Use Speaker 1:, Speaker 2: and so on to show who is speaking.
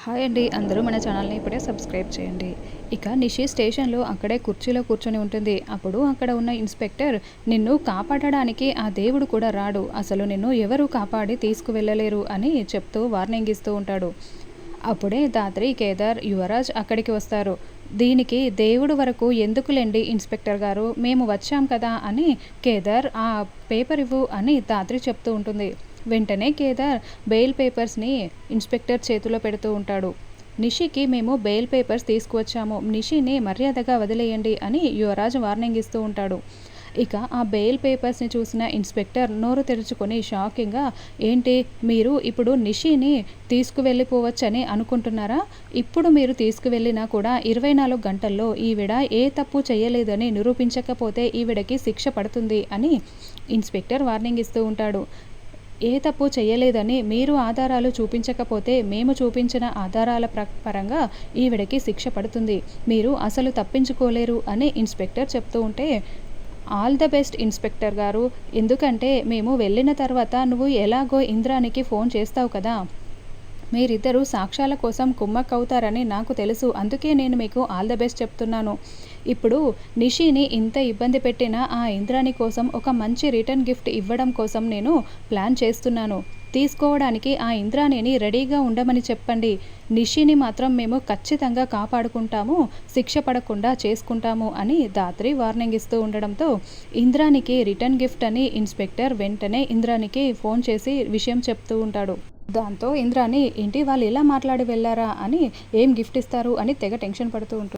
Speaker 1: Hi అండి. అందరూ మన ఛానల్‌ని ఇప్పుడే సబ్స్క్రైబ్ చేయండి. ఇక నిషి స్టేషన్‌లో అక్కడే కుర్చీలో కూర్చొని ఉంటుంది. అప్పుడు అక్కడ ఉన్న ఇన్స్‌పెక్టర్, "నిన్ను కాపాడడానికి ఆ దేవుడు కూడా రాడు. అసలు నిన్ను ఎవరు కాపాడి తీసుకువెళ్ళలేరు" అని చెప్తూ వార్నింగ్ ఇస్తూ ఉంటాడు. అప్పుడే దాత్రి, కేదార్, యువరాజ్ అక్కడికి వస్తారు. "దీనికి దేవుడు వరకు ఎందుకులెండి ఇన్స్‌పెక్టర్ గారు, మేము వచ్చాం కదా" అని కేదార్, "ఆ పేపర్ ఇవ్వు" అని దాత్రి చెప్తూ ఉంటుంది. వెంటనే కేదార్ బెయిల్ పేపర్స్‌ని ఇన్స్‌పెక్టర్ చేతిలో పెడుతూ ఉంటాడు. నిషికి "మేము బెయిల్ పేపర్స్ తీసుకువచ్చాము. నిషిని మర్యాదగా వదిలేయండి" అని యువరాజ్ వార్నింగ్ ఇస్తూ ఉంటాడు. ఇక ఆ బెయిల్ పేపర్స్‌ని చూసిన ఇన్స్‌పెక్టర్ నోరు తెరుచుకొని షాకింగ్‌గా, "ఏంటి, మీరు ఇప్పుడు నిషిని తీసుకువెళ్ళిపోవచ్చని అనుకుంటున్నారా? ఇప్పుడు మీరు తీసుకువెళ్ళినా కూడా 24 గంటల్లో ఈవిడ ఏ తప్పు చేయలేదని నిరూపించకపోతే ఈవిడకి శిక్ష పడుతుంది" అని ఇన్స్‌పెక్టర్ వార్నింగ్ ఇస్తూ ఉంటాడు. "ఏ తప్పు చేయలేదని మీరు ఆధారాలు చూపించకపోతే మేము చూపించిన ఆధారాల పరంగా ఈవిడకి శిక్ష పడుతుంది. మీరు అసలు తప్పించుకోలేరు" అని ఇన్స్‌పెక్టర్ చెప్తూ ఉంటే, "ఆల్ ద బెస్ట్ ఇన్స్‌పెక్టర్ గారు. ఎందుకంటే మేము వెళ్ళిన తర్వాత నువ్వు ఎలాగో ఇంద్రానికి ఫోన్ చేస్తావు కదా! మీరిద్దరూ సాక్ష్యాల కోసం కుమ్మక్కవుతారని నాకు తెలుసు. అందుకే నేను మీకు ఆల్ ద బెస్ట్ చెప్తున్నాను. ఇప్పుడు నిషిని ఇంత ఇబ్బంది పెట్టిన ఆ ఇంద్రాణి కోసం ఒక మంచి రిటర్న్ గిఫ్ట్ ఇవ్వడం కోసం నేను ప్లాన్ చేస్తున్నాను. తీసుకోవడానికి ఆ ఇంద్రాణిని రెడీగా ఉండమని చెప్పండి. నిషిని మాత్రం మేము ఖచ్చితంగా కాపాడుకుంటాము, శిక్ష పడకుండా చేసుకుంటాము" అని దాత్రి వార్నింగ్ ఇస్తూ ఉండడంతో, ఇంద్రానికి రిటర్న్ గిఫ్ట్ అని ఇన్స్‌పెక్టర్ వెంటనే ఇంద్రానికి ఫోన్ చేసి విషయం చెప్తూ ఉంటాడు. దాంతో ఇంద్రాణి, "ఏంటి, వాళ్ళు ఇలా మాట్లాడి వెళ్లారా? అని ఏం గిఫ్ట్ ఇస్తారు" అని తెగ టెన్షన్ పడుతూ ఉంటుంది.